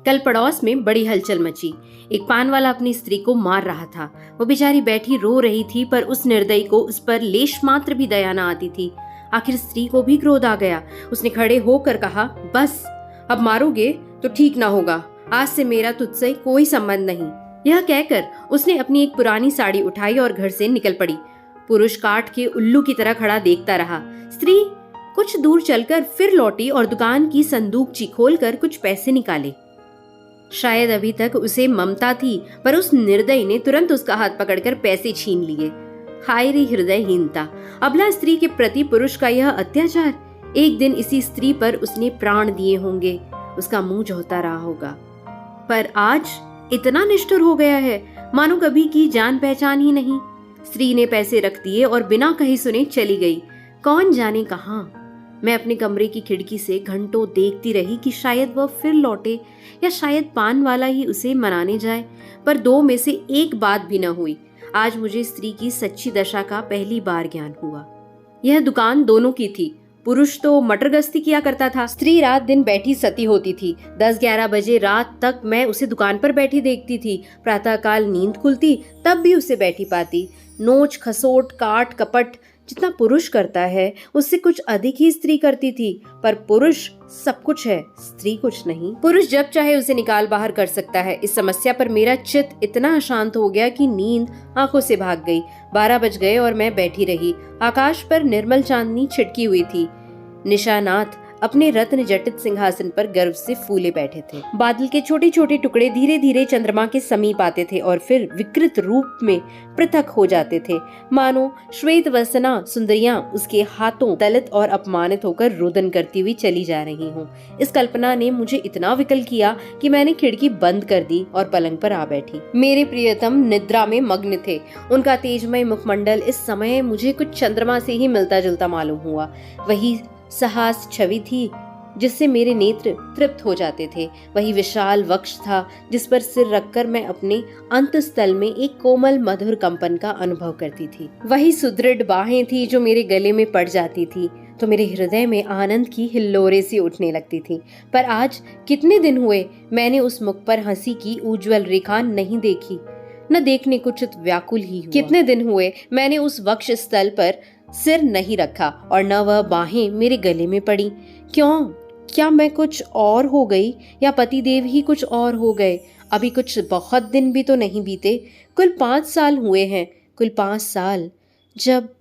कल पड़ोस में बड़ी हलचल मची। एक पान वाला अपनी स्त्री को मार रहा था। वो बेचारी बैठी रो रही थी, पर उस निर्दयी को उस पर लेश मात्र भी दया न आती थी। आखिर स्त्री को भी क्रोध आ गया। उसने खड़े होकर कहा, बस अब मारोगे तो ठीक ना होगा। आज से मेरा तुझसे कोई संबंध नहीं। यह कहकर उसने अपनी एक पुरानी साड़ी उठाई और घर से निकल पड़ी। पुरुष काठ के उल्लू की तरह खड़ा देखता रहा। स्त्री कुछ दूर चलकर फिर लौटी और दुकान की संदूकची खोलकर कुछ पैसे निकाले। शायद अभी तक उसे ममता थी, पर उस निर्दयी ने तुरंत उसका हाथ पकड़कर पैसे छीन लिए। हाय रे हृदयहीनता! अबला स्त्री के प्रति पुरुष का यह अत्याचार! एक दिन इसी स्त्री पर उसने प्राण दिए होंगे, उसका मुंह जोहता रहा होगा, पर आज इतना निष्ठुर हो गया है मानो कभी की जान पहचान ही नहीं। स्त्री ने पैसे रख दिए और बिना कहे सुने चली गई, कौन जाने कहां। मैं अपने कमरे की खिड़की से घंटों देखती रही कि शायद वह फिर लौटे या शायद पान वाला ही उसे मनाने जाए, पर दो में से एक बात भी न हुई। आज मुझे स्त्री की सच्ची दशा का पहली बार ज्ञान हुआ। यह दुकान दोनों की थी। पुरुष तो मटर गश्ती किया करता था, स्त्री रात दिन बैठी सती होती थी। 10-11 बजे रात तक मैं उसे दुकान पर बैठी देखती थी। प्रातःकाल नींद खुलती तब भी उसे बैठी पाती। नोच खसोट काट कपट जितना पुरुष करता है उससे कुछ अधिक ही स्त्री करती थी, पर पुरुष सब कुछ है, स्त्री कुछ नहीं। पुरुष जब चाहे उसे निकाल बाहर कर सकता है। इस समस्या पर मेरा चित्त इतना अशांत हो गया कि नींद आंखों से भाग गई। 12 बज गए और मैं बैठी रही। आकाश पर निर्मल चांदनी छिटकी हुई थी। निशानाथ अपने रत्न जटित सिंहासन पर गर्व से फूले बैठे थे। बादल के छोटे छोटे टुकड़े धीरे धीरे चंद्रमा के समीप आते थे और फिर विकृत रूप में पृथक हो जाते थे, मानो श्वेत वसना सुंदरियां उसके हाथों दलित और अपमानित होकर रुदन करती हुई चली जा रही हूँ। इस कल्पना ने मुझे इतना विकल किया कि मैंने खिड़की बंद कर दी और पलंग पर आ बैठी। मेरे प्रियतम निद्रा में मग्न थे। उनका तेजमय मुखमंडल इस समय मुझे कुछ चंद्रमा से ही मिलता जुलता मालूम हुआ। वही सहास छवि थी जिससे मेरे नेत्र तृप्त हो जाते थे। वही विशाल वक्ष था जिस पर सिर रखकर मैं अपने अंतस्थल में एक कोमल मधुर कंपन का अनुभव करती थी। वही सुदृढ़ बाहें थी जो मेरे गले में पड़ जाती थी तो मेरे हृदय में आनंद की हिल्लोरें सी उठने लगती थी। पर आज कितने दिन हुए मैंने उस मुख पर हंसी की उज्जवल रेखा नहीं देखी, न देखने को चित व्याकुल ही हुआ। कितने दिन हुए मैंने उस वक्ष स्थल पर सिर नहीं रखा और न वह बाहें मेरे गले में पड़ी। क्यों? क्या मैं कुछ और हो गई या पतिदेव ही कुछ और हो गए? अभी कुछ बहुत दिन भी तो नहीं बीते, कुल 5 साल हुए हैं। कुल 5 साल जब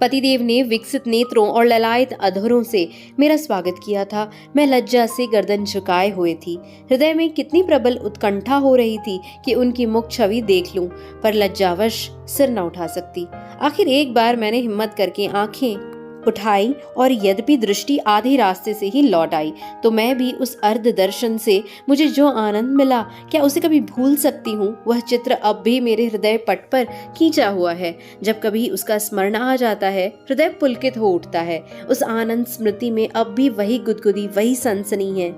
पतिदेव ने विकसित नेत्रों और ललायत अधरों से मेरा स्वागत किया था। मैं लज्जा से गर्दन झुकाए हुए थी। हृदय में कितनी प्रबल उत्कंठा हो रही थी कि उनकी मुख छवि देख लूं, पर लज्जावश सिर न उठा सकती। आखिर एक बार मैंने हिम्मत करके आंखें उठाई और यद्यपि दृष्टि आधे रास्ते से ही लौट आई तो मैं भी उस अर्ध दर्शन से मुझे जो आनंद मिला क्या उसे कभी भूल सकती हूँ? वह चित्र अब भी मेरे हृदय पट पर खींचा हुआ है। जब कभी उसका स्मरण आ जाता है हृदय पुलकित हो उठता है। उस आनंद स्मृति में अब भी वही गुदगुदी, वही सनसनी है।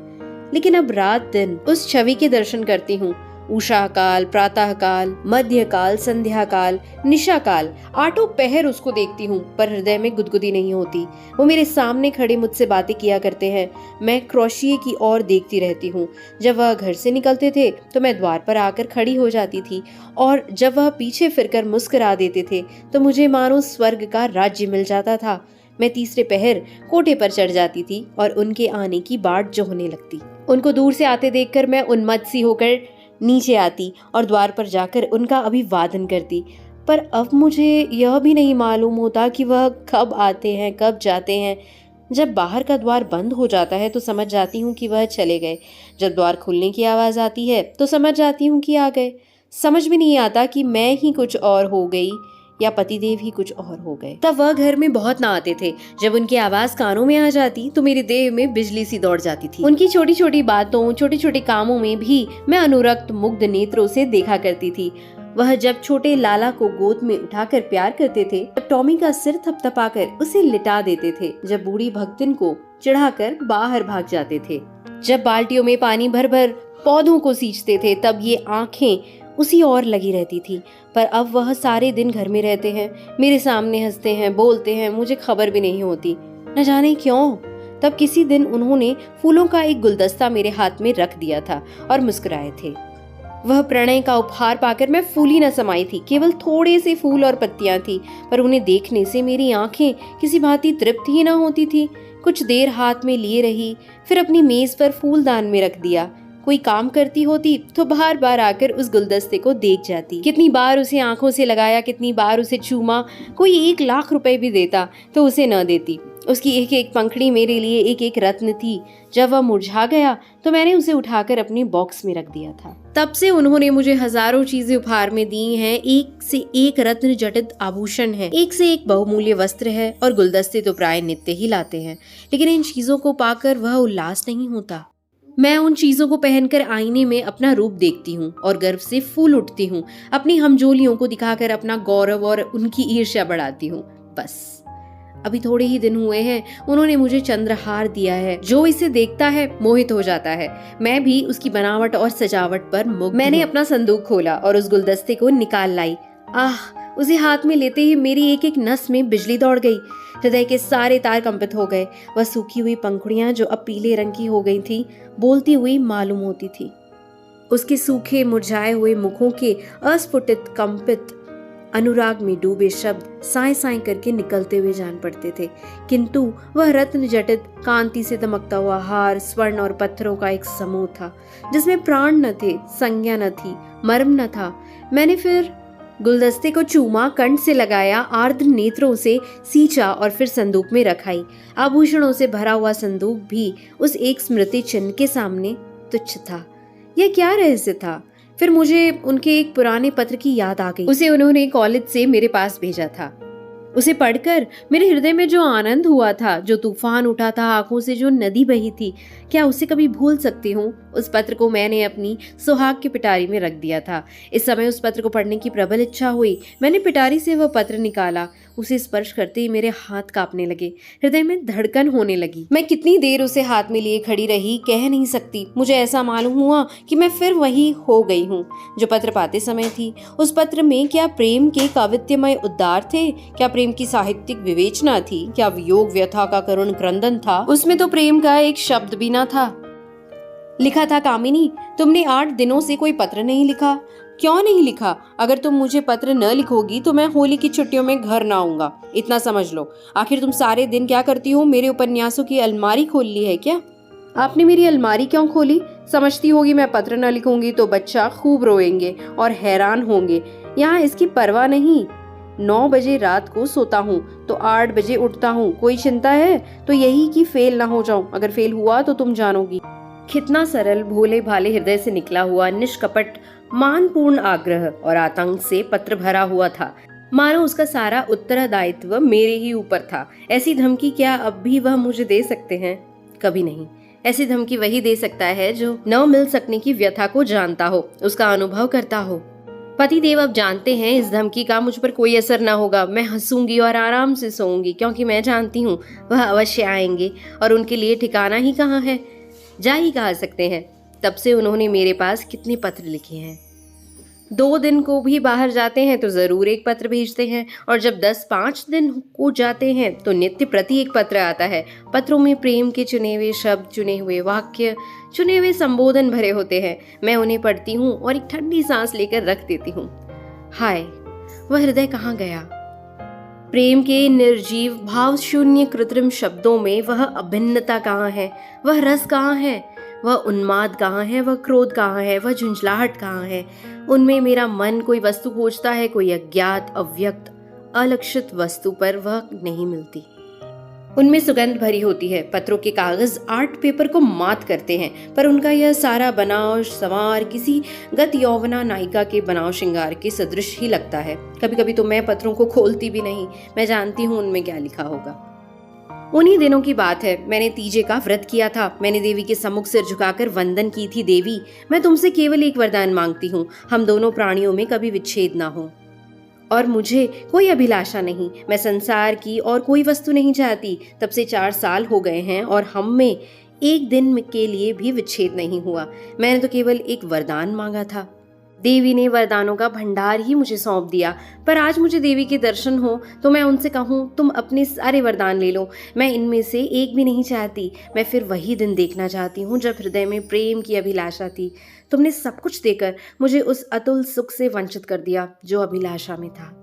लेकिन अब रात दिन उस छवि के दर्शन करती हूँ। उषा काल, प्रातः काल, मध्य काल, संध्या काल, निशा काल, 8 पहर उसको देखती हूँ, पर हृदय में गुदगुदी नहीं होती। वो मेरे सामने खड़े मुझसे बातें किया करते हैं, मैं क्रोशिये की ओर देखती रहती हूँ। जब वह घर से निकलते थे तो मैं द्वार पर आकर खड़ी हो जाती थी और जब वह पीछे फिरकर मुस्कुरा देते थे तो मुझे मानो स्वर्ग का राज्य मिल जाता था। मैं तीसरे पहर कोठे पर चढ़ जाती थी और उनके आने की बाट जोहने लगती। उनको दूर से आते देखकर मैं उन्मत्त सी होकर नीचे आती और द्वार पर जाकर उनका अभिवादन करती। पर अब मुझे यह भी नहीं मालूम होता कि वह कब आते हैं कब जाते हैं। जब बाहर का द्वार बंद हो जाता है तो समझ जाती हूँ कि वह चले गए। जब द्वार खुलने की आवाज आती है तो समझ जाती हूँ कि आ गए। समझ में नहीं आता कि मैं ही कुछ और हो गई या पतिदेव ही कुछ और हो गए। तब वह घर में बहुत ना आते थे। जब उनकी आवाज कानों में आ जाती तो मेरी देह में बिजली सी दौड़ जाती थी। उनकी छोटी छोटी बातों, छोटे छोटे कामों में भी मैं अनुरक्त मुग्ध नेत्रों से देखा करती थी। वह जब छोटे लाला को गोद में उठाकर प्यार करते थे, जब टॉमी का सिर थपथपाकर उसे लिटा देते थे, जब बूढ़ी भक्तिन को चढ़ाकर बाहर भाग जाते थे, जब बाल्टियों में पानी भर भर पौधों को सींचते थे, तब ये आंखें उसी ओर लगी रहती थी। पर अब वह सारे दिन घर में रहते हैं, मेरे सामने हंसते हैं, बोलते हैं, मुझे खबर भी नहीं होती। न जाने क्यों तब किसी दिन उन्होंने फूलों का एक गुलदस्ता मेरे हाथ में रख दिया था और मुस्कुराए थे। वह प्रणय का उपहार पाकर मैं फूली न समाई थी। केवल थोड़े से फूल और पत्तियां थी, पर उन्हें देखने से मेरी आंखें किसी भांति तृप्त ही न होती थी। कुछ देर हाथ में लिए रही, फिर अपनी मेज पर फूलदान में रख दिया। कोई काम करती होती तो बार बार आकर उस गुलदस्ते को देख जाती। कितनी बार उसे आंखों से लगाया, कितनी बार उसे चूमा। कोई 1,00,000 रुपए भी देता तो उसे न देती। उसकी एक एक पंखड़ी मेरे लिए एक एक रत्न थी। जब वह मुरझा गया तो मैंने उसे उठाकर अपने बॉक्स में रख दिया था। तब से उन्होंने मुझे हजारों चीजें उपहार में दी हैं। एक से एक रत्न जटित आभूषण है, एक से एक बहुमूल्य वस्त्र है, और गुलदस्ते तो प्राय नित्य ही लाते हैं। लेकिन इन चीजों को पाकर वह उल्लास नहीं होता। मैं उन चीजों को पहनकर आईने में अपना रूप देखती हूँ और गर्व से फूल उठती हूँ। अपनी हमजोलियों को दिखाकर अपना गौरव और उनकी ईर्ष्या बढ़ाती हूँ। बस अभी थोड़े ही दिन हुए हैं, उन्होंने मुझे चंद्रहार दिया है। जो इसे देखता है मोहित हो जाता है। मैं भी उसकी बनावट और सजावट पर मुग्ध। मैंने अपना संदूक खोला और उस गुलदस्ते को निकाल लाई। आह, उसे हाथ में लेते ही मेरी एक एक नस में बिजली दौड़ गई। हृदय के सारे तार कंपित हो गए। वह सूखी हुई पंखुड़ियां जो अब पीले रंग की हो गई थी, बोलती हुई मालूम होती थी। उसके सूखे मुरझाए हुए मुखों के अस्फुटित कंपित अनुराग में डूबे शब्द साए साए करके निकलते हुए जान पड़ते थे। किंतु वह रत्न जटित कांति से दमकता हुआ हार स्वर्ण और पत्थरों का एक समूह था, जिसमें प्राण न थे, संज्ञा न थी, मर्म न था। मैंने फिर गुलदस्ते को चूमा, कंठ से लगाया, आर्द्र नेत्रों से सींचा और फिर संदूक में रखाई। आभूषणों से भरा हुआ संदूक भी उस एक स्मृति चिन्ह के सामने तुच्छ था। यह क्या रहस्य था? फिर मुझे उनके एक पुराने पत्र की याद आ गई। उसे उन्होंने कॉलेज से मेरे पास भेजा था। उसे पढ़कर मेरे हृदय में जो आनंद हुआ था, जो तूफान उठा था, आंखों से जो नदी बही थी, क्या उसे कभी भूल सकती हूँ? उस पत्र को मैंने अपनी सुहाग की पिटारी में रख दिया था। इस समय उस पत्र को पढ़ने की प्रबल इच्छा हुई। मैंने पिटारी से वह पत्र निकाला। उसे स्पर्श करते ही मेरे हाथ कांपने लगे, हृदय में धड़कन होने लगी। मैं कितनी देर उसे हाथ में लिए खड़ी रही, कह नहीं सकती। मुझे ऐसा मालूम हुआ कि मैं फिर वही हो गई हूँ जो पत्र पाते समय थी। उस पत्र में क्या प्रेम के काव्यमय उद्गार थे? क्या प्रेम की साहित्यिक विवेचना थी? क्या वियोग व्यथा का करुण क्रंदन था? उसमें तो प्रेम का एक शब्द भी ना था। लिखा था, कामिनी, तुमने 8 दिनों से कोई पत्र नहीं लिखा। क्यों नहीं लिखा? अगर तुम मुझे पत्र न लिखोगी तो मैं होली की छुट्टियों में घर न आऊंगा। इतना समझ लो। आखिर तुम सारे दिन क्या करती हो? मेरे उपन्यासों की अलमारी खोल ली है क्या? आपने मेरी अलमारी क्यों खोली? समझती होगी मैं पत्र न लिखूंगी तो बच्चा खूब रोएंगे और हैरान होंगे। यहाँ इसकी परवाह नहीं। 9 बजे रात को सोता हूँ तो 8 बजे उठता हूँ। कोई चिंता है तो यही कि फेल ना हो जाऊं। अगर फेल हुआ तो तुम जानोगी। कितना सरल, भोले भाले हृदय से निकला हुआ निष्कपट मानपूर्ण आग्रह और आतंक से पत्र भरा हुआ था। मानो उसका सारा उत्तरदायित्व मेरे ही ऊपर था। ऐसी धमकी क्या अब भी वह मुझे दे सकते हैं? कभी नहीं। ऐसी धमकी वही दे सकता है जो न मिल सकने की व्यथा को जानता हो, उसका अनुभव करता हो। पति देव अब जानते हैं इस धमकी का मुझ पर कोई असर न होगा। मैं हंसूंगी और आराम से सोऊंगी, क्योंकि मैं जानती हूँ वह अवश्य आएंगे और उनके लिए ठिकाना ही कहाँ है, जा ही कहा सकते हैं। तब से उन्होंने मेरे पास कितने पत्र लिखे हैं। 2 दिन को भी बाहर जाते हैं तो जरूर एक पत्र भेजते हैं, और जब 10-5 दिन को जाते हैं तो नित्य प्रति एक पत्र आता है। पत्रों में प्रेम के चुने हुए शब्द, चुने हुए वाक्य, चुने हुए संबोधन भरे होते हैं। मैं उन्हें पढ़ती हूँ और एक ठंडी सांस लेकर रख देती हूँ। हाय, वह हृदय कहाँ गया? प्रेम के निर्जीव भाव शून्य कृत्रिम शब्दों में वह अभिन्नता कहाँ है? वह रस कहाँ है? वह उन्माद कहाँ है? वह क्रोध कहाँ है? वह झुंझलाहट कहाँ है? उनमें मेरा मन कोई वस्तु खोजता है, कोई अज्ञात, अव्यक्त, अलक्षित वस्तु पर वह नहीं मिलती। उनमें सुगंध भरी होती है। पत्रों के कागज आर्ट पेपर को मात करते हैं, पर उनका यह सारा बनाव संवार किसी गत यौवना नायिका के बनाव श्रृंगार के सदृश ही लगता है। कभी कभी तो मैं पत्रों को खोलती भी नहीं। मैं जानती हूँ उनमें क्या लिखा होगा। उन्हीं दिनों की बात है। मैंने तीजे का व्रत किया था। मैंने देवी के सम्मुख सिर झुकाकर वंदन की थी। देवी, मैं तुमसे केवल एक वरदान मांगती हूँ, हम दोनों प्राणियों में कभी विच्छेद ना हो। और मुझे कोई अभिलाषा नहीं। मैं संसार की और कोई वस्तु नहीं चाहती। तब से 4 साल हो गए हैं और हम में एक दिन के लिए भी विच्छेद नहीं हुआ। मैंने तो केवल एक वरदान मांगा था। देवी ने वरदानों का भंडार ही मुझे सौंप दिया, पर आज मुझे देवी के दर्शन हो तो मैं उनसे कहूँ तुम अपने सारे वरदान ले लो, मैं इनमें से एक भी नहीं चाहती। मैं फिर वही दिन देखना चाहती हूँ जब हृदय में प्रेम की अभिलाषा थी। तुमने सब कुछ देकर मुझे उस अतुल सुख से वंचित कर दिया जो अभिलाषा में था।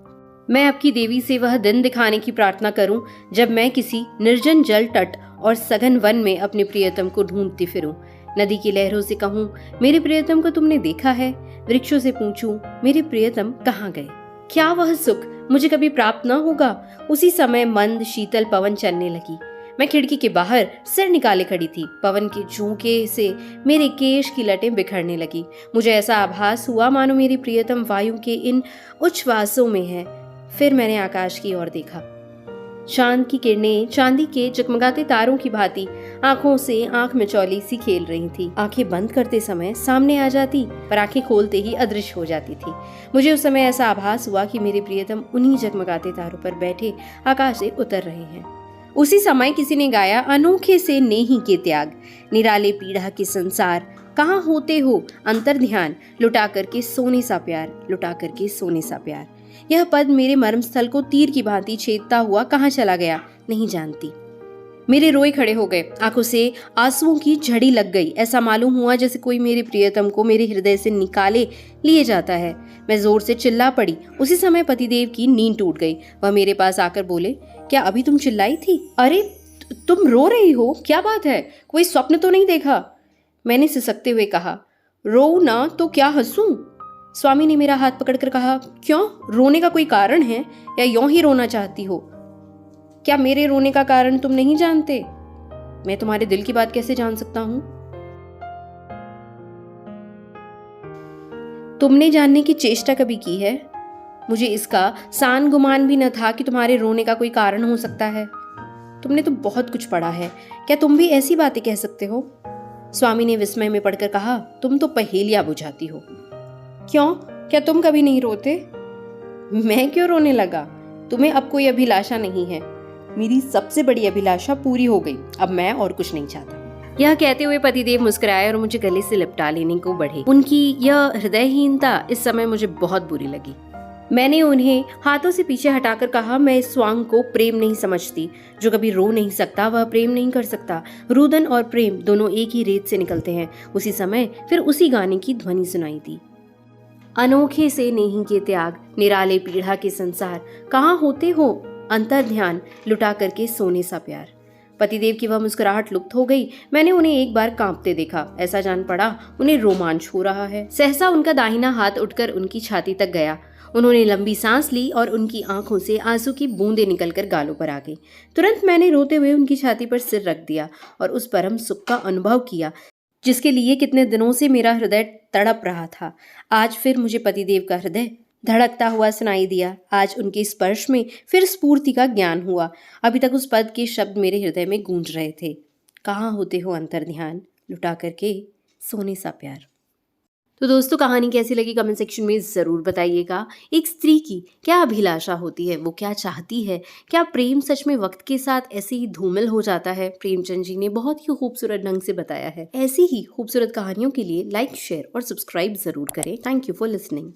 मैं आपकी देवी से वह दिन दिखाने की प्रार्थना करूं जब मैं किसी निर्जन जल तट और सघन वन में अपने प्रियतम को ढूंढती फिरूं। नदी की लहरों से कहूं मेरे प्रियतम को तुमने देखा है, वृक्षों से पूछूं मेरे प्रियतम कहाँ गए। क्या वह सुख मुझे कभी प्राप्त न होगा। उसी समय मंद शीतल पवन चलने लगी। मैं खिड़की के बाहर सिर निकाले खड़ी थी। पवन के झोंके से मेरे केश की लटें बिखरने लगी। मुझे ऐसा आभास हुआ मानो मेरी प्रियतम वायु के इन उच्छ्वासों में है। फिर मैंने आकाश की ओर देखा। चांद की किरणें चांदी के जगमगाते तारों की भांति आंखों से आंख मिचौली सी खेल रही थी। आंखें बंद करते समय सामने आ जाती, पर आंखें खोलते ही अदृश्य हो जाती थी। मुझे उस समय ऐसा आभास हुआ कि मेरे प्रियतम उन्हीं जगमगाते तारों पर बैठे आकाश से उतर रहे हैं। उसी समय किसी ने गाया, अनोखे से नेही के त्याग, निराले पीड़ा के संसार, कहाँ होते हो अंतर ध्यान, लुटा करके सोने सा प्यार, लुटा करके सोने सा प्यार। यह पद मेरे मर्म स्थल को तीर की भांति छेदता हुआ कहाँ चला गया नहीं जानती। मेरे रोए खड़े हो गए, आंखों से आंसुओं की झड़ी लग गई। ऐसा मालूम हुआ जैसे कोई मेरे प्रियतम को मेरे हृदय से निकाले लिए जाता है। मैं जोर से चिल्ला पड़ी। उसी समय पतिदेव की नींद टूट गई। वह मेरे पास आकर बोले, क्या अभी तुम चिल्लाई थी? अरे तुम रो रही हो, क्या बात है? कोई स्वप्न तो नहीं देखा? मैंने सिसकते हुए कहा, रो ना तो क्या हंसूं? स्वामी ने मेरा हाथ पकड़कर कहा, क्यों, रोने का कोई कारण है या यूं ही रोना चाहती हो? क्या मेरे रोने का कारण तुम नहीं जानते? मैं तुम्हारे दिल की बात कैसे जान सकता हूं? तुमने जानने की चेष्टा कभी की है? मुझे इसका सान गुमान भी न था कि तुम्हारे रोने का कोई कारण हो सकता है। तुमने तो बहुत कुछ पढ़ा है, क्या तुम भी ऐसी बातें कह सकते हो? स्वामी ने विस्मय में पढ़कर कहा, तुम तो पहेलियां बुझाती हो। क्यों, क्या तुम कभी नहीं रोते? मैं क्यों रोने लगा? तुम्हें अब कोई अभिलाषा नहीं है। मेरी सबसे बड़ी अभिलाषा पूरी हो गई, अब मैं और कुछ नहीं चाहता। यह कहते हुए पतिदेव मुस्कुराए और मुझे गले से लिपटा लेने को बढ़े। उनकी यह हृदयहीनता इस समय मुझे बहुत बुरी लगी। मैंने उन्हें हाथों से पीछे हटाकर कहा, मैं इस स्वांग को प्रेम नहीं समझती। जो कभी रो नहीं सकता वह प्रेम नहीं कर सकता। रुदन और प्रेम दोनों एक ही रेत से निकलते हैं। उसी समय फिर उसी गाने की ध्वनि सुनाई दी, अनोखे से नेही के त्याग, निराले पीड़ा के संसार, कहाँ होते हो अंतर ध्यान, लुटा करके सोने सा प्यार। पतिदेव की वह मुस्कुराहट लुप्त हो गई। मैंने उन्हें एक बार कांपते देखा। ऐसा जान पड़ा उन्हें रोमांच हो रहा है। सहसा उनका दाहिना हाथ उठकर उनकी छाती तक गया। उन्होंने लंबी सांस ली और उनकी आंखों से आंसू की बूंदें निकलकर गालों पर आ गई। तुरंत मैंने रोते हुए उनकी छाती पर सिर रख दिया और उस परम सुख का अनुभव किया जिसके लिए कितने दिनों से मेरा हृदय तड़प रहा था। आज फिर मुझे पतिदेव का हृदय धड़कता हुआ सुनाई दिया। आज उनके स्पर्श में फिर स्फूर्ति का ज्ञान हुआ। अभी तक उस पद के शब्द मेरे हृदय में गूंज रहे थे, कहाँ होते हो अंतर ध्यान, लुटा करके सोने सा प्यार। तो दोस्तों, कहानी कैसी लगी कमेंट सेक्शन में ज़रूर बताइएगा। एक स्त्री की क्या अभिलाषा होती है, वो क्या चाहती है? क्या प्रेम सच में वक्त के साथ ऐसे ही धूमिल हो जाता है? प्रेमचंद जी ने बहुत ही खूबसूरत ढंग से बताया है। ऐसी ही खूबसूरत कहानियों के लिए लाइक, शेयर और सब्सक्राइब ज़रूर करें। Thank you for listening.